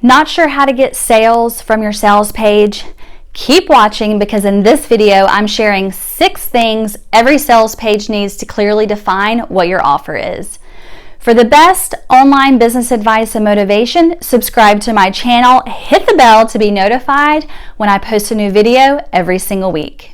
Not sure how to get sales from your sales page? Keep watching, because in this video, I'm sharing 6 things every sales page needs to clearly define what your offer is. For the best online business advice and motivation, subscribe to my channel, hit the bell to be notified when I post a new video every single week.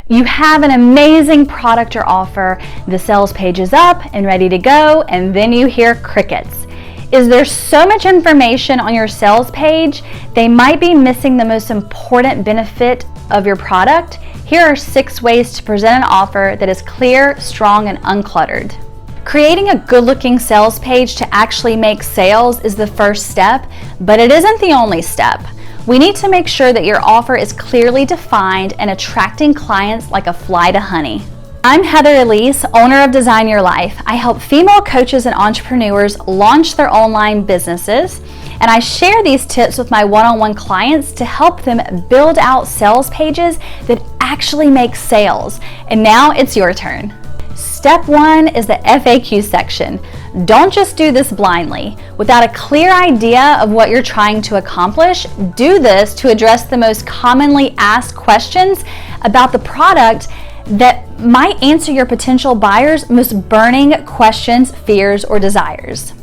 You have an amazing product or offer, the sales page is up and ready to go, and then you hear crickets. Is there so much information on your sales page, they might be missing the most important benefit of your product? Here are 6 ways to present an offer that is clear, strong, and uncluttered. Creating a good-looking sales page to actually make sales is the first step, but it isn't the only step. We need to make sure that your offer is clearly defined and attracting clients like a fly to honey. I'm Heather Elise, owner of Design Your Life. I help female coaches and entrepreneurs launch their online businesses, and I share these tips with my one-on-one clients to help them build out sales pages that actually make sales. And now it's your turn. Step 1 is the FAQ section. Don't just do this blindly. Without a clear idea of what you're trying to accomplish, do this to address the most commonly asked questions about the product that might answer your potential buyers' most burning questions, fears, or desires.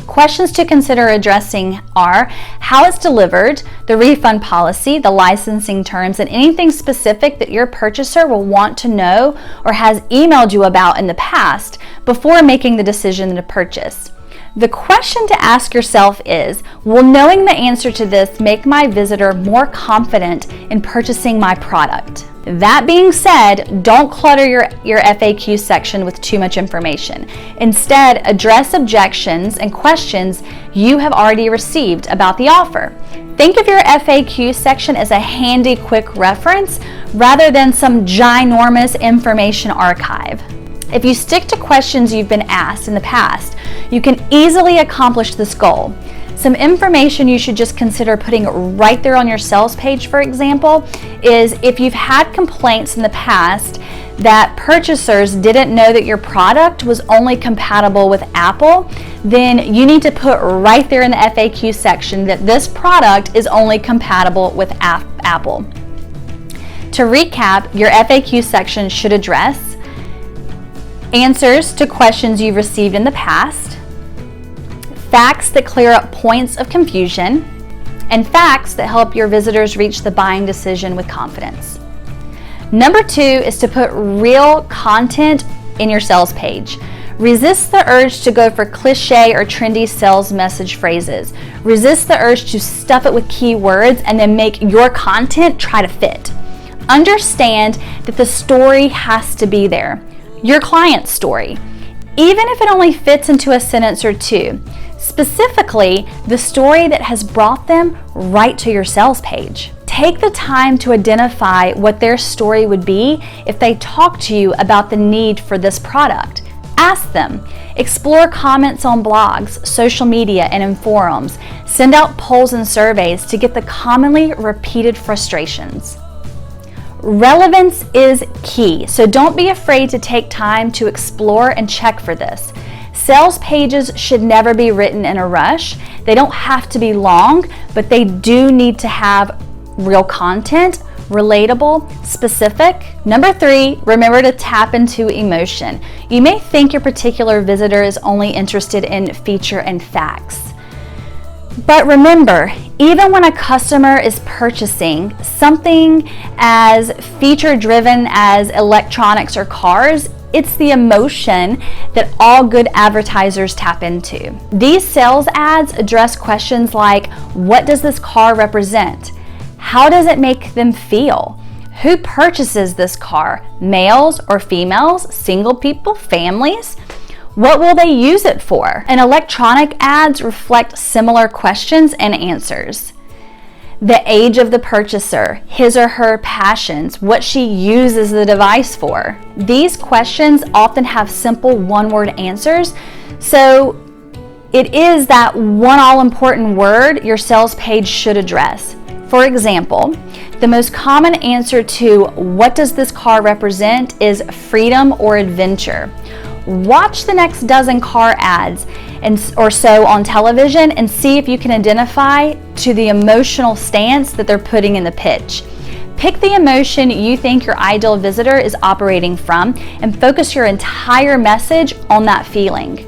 Questions to consider addressing are how it's delivered, the refund policy, the licensing terms, and anything specific that your purchaser will want to know or has emailed you about in the past before making the decision to purchase. The question to ask yourself is, will knowing the answer to this make my visitor more confident in purchasing my product? That being said, don't clutter your FAQ section with too much information. Instead, address objections and questions you have already received about the offer. Think of your FAQ section as a handy, quick reference rather than some ginormous information archive. If you stick to questions you've been asked in the past, you can easily accomplish this goal. Some information you should just consider putting right there on your sales page, for example, is if you've had complaints in the past that purchasers didn't know that your product was only compatible with Apple, then you need to put right there in the FAQ section that this product is only compatible with Apple. To recap, your FAQ section should address answers to questions you've received in the past, facts that clear up points of confusion, and facts that help your visitors reach the buying decision with confidence. Number 2 is to put real content in your sales page. Resist the urge to go for cliche or trendy sales message phrases. Resist the urge to stuff it with keywords and then make your content try to fit. Understand that the story has to be there. Your client's story, even if it only fits into a sentence or 2. Specifically, the story that has brought them right to your sales page. Take the time to identify what their story would be if they talk to you about the need for this product. Ask them. Explore comments on blogs, social media, and in forums. Send out polls and surveys to get the commonly repeated frustrations. Relevance is key, so don't be afraid to take time to explore and check for this. Sales pages should never be written in a rush. They don't have to be long, but they do need to have real content, relatable, specific. Number 3, remember to tap into emotion. You may think your particular visitor is only interested in feature and facts. But remember, even when a customer is purchasing something as feature-driven as electronics or cars, it's the emotion that all good advertisers tap into. These sales ads address questions like, what does this car represent? How does it make them feel? Who purchases this car? Males or females? Single people? Families? What will they use it for? And electronic ads reflect similar questions and answers. The age of the purchaser, his or her passions, what she uses the device for. These questions often have simple one-word answers, so It is that one all-important word your sales page should address. For example, the most common answer to "what does this car represent?" is freedom or adventure. Watch the next dozen car ads or so on television and see if you can identify to the emotional stance that they're putting in the pitch. Pick the emotion you think your ideal visitor is operating from and focus your entire message on that feeling.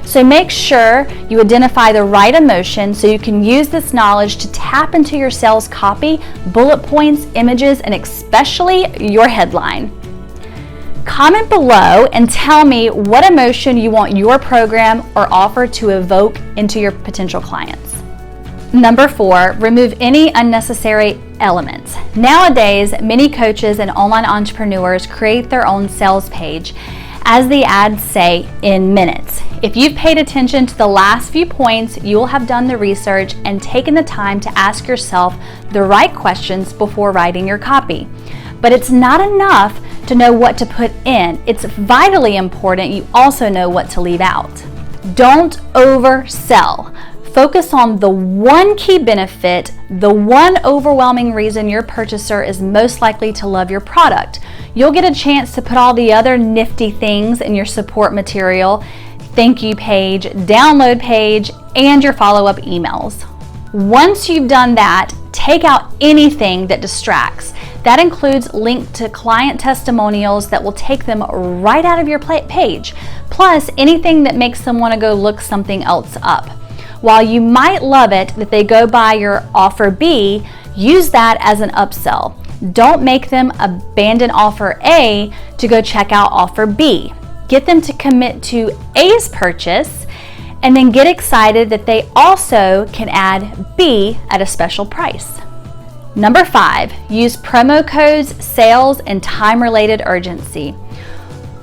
So make sure you identify the right emotion so you can use this knowledge to tap into your sales copy, bullet points, images, and especially your headline. Comment below and tell me what emotion you want your program or offer to evoke into your potential clients. Number 4, remove any unnecessary elements. Nowadays, many coaches and online entrepreneurs create their own sales page, as the ads say, in minutes. If you've paid attention to the last few points, you will have done the research and taken the time to ask yourself the right questions before writing your copy. But it's not enough to know what to put in. It's vitally important you also know what to leave out. Don't oversell. Focus on the one key benefit, the one overwhelming reason your purchaser is most likely to love your product. You'll get a chance to put all the other nifty things in your support material, thank you page, download page, and your follow-up emails. Once you've done that, take out anything that distracts. That includes links to client testimonials that will take them right out of your page, plus anything that makes them want to go look something else up. While you might love it that they go buy your offer B, use that as an upsell. Don't make them abandon offer A to go check out offer B. Get them to commit to A's purchase and then get excited that they also can add B at a special price. Number 5, use promo codes, sales, and time-related urgency.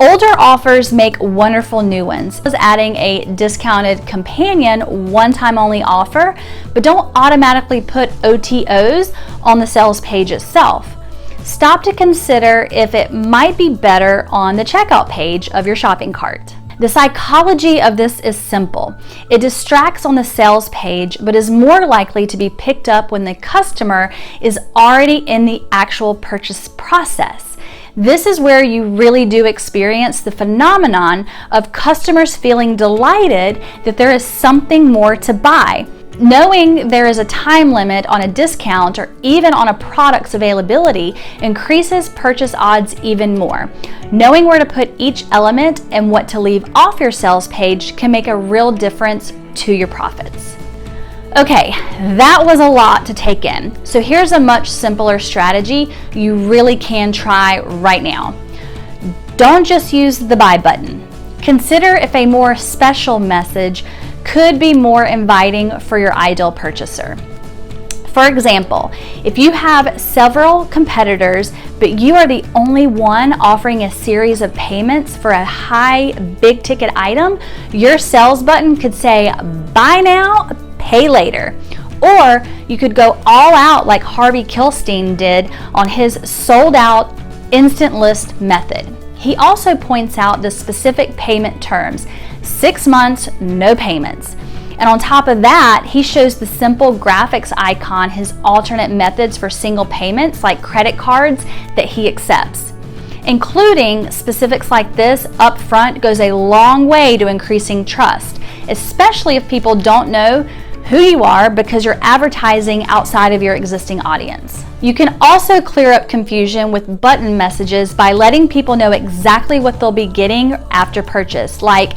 Older offers make wonderful new ones, adding a discounted companion one-time only offer, but don't automatically put OTOs on the sales page itself. Stop to consider if it might be better on the checkout page of your shopping cart. The psychology of this is simple. It distracts on the sales page, but is more likely to be picked up when the customer is already in the actual purchase process. This is where you really do experience the phenomenon of customers feeling delighted that there is something more to buy. Knowing there is a time limit on a discount or even on a product's availability increases purchase odds even more. Knowing where to put each element and what to leave off your sales page can make a real difference to your profits. Okay, that was a lot to take in. So here's a much simpler strategy you really can try right now. Don't just use the buy button. Consider if a more special message could be more inviting for your ideal purchaser. For example, if you have several competitors, but you are the only one offering a series of payments for a high, big ticket item, your sales button could say, "Buy now, pay later." Or you could go all out like Harvey Kilstein did on his sold out instant list method. He also points out the specific payment terms, 6 months, no payments. And on top of that, he shows the simple graphics icon, his alternate methods for single payments like credit cards that he accepts. Including specifics like this up front goes a long way to increasing trust, especially if people don't know who you are because you're advertising outside of your existing audience. You can also clear up confusion with button messages by letting people know exactly what they'll be getting after purchase, like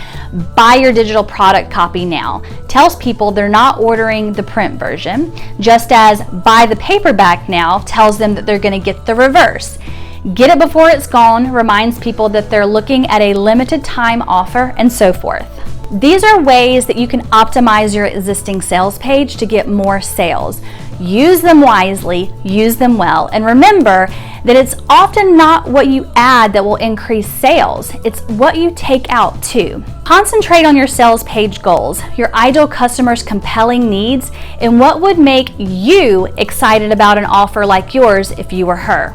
"buy your digital product copy now." Tells people they're not ordering the print version, just as "buy the paperback now" tells them that they're going to get the reverse. "Get it before it's gone" reminds people that they're looking at a limited time offer, and so forth. These are ways that you can optimize your existing sales page to get more sales. Use them wisely, use them well, and remember that it's often not what you add that will increase sales, it's what you take out too. Concentrate on your sales page goals, your ideal customer's compelling needs, and what would make you excited about an offer like yours if you were her.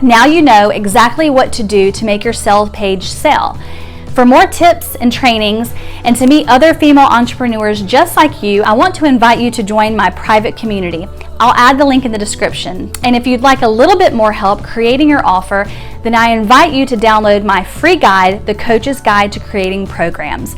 Now you know exactly what to do to make your sales page sell. For more tips and trainings and to meet other female entrepreneurs just like you, I want to invite you to join my private community. I'll add the link in the description. And if you'd like a little bit more help creating your offer, then I invite you to download my free guide, The Coach's Guide to Creating Programs.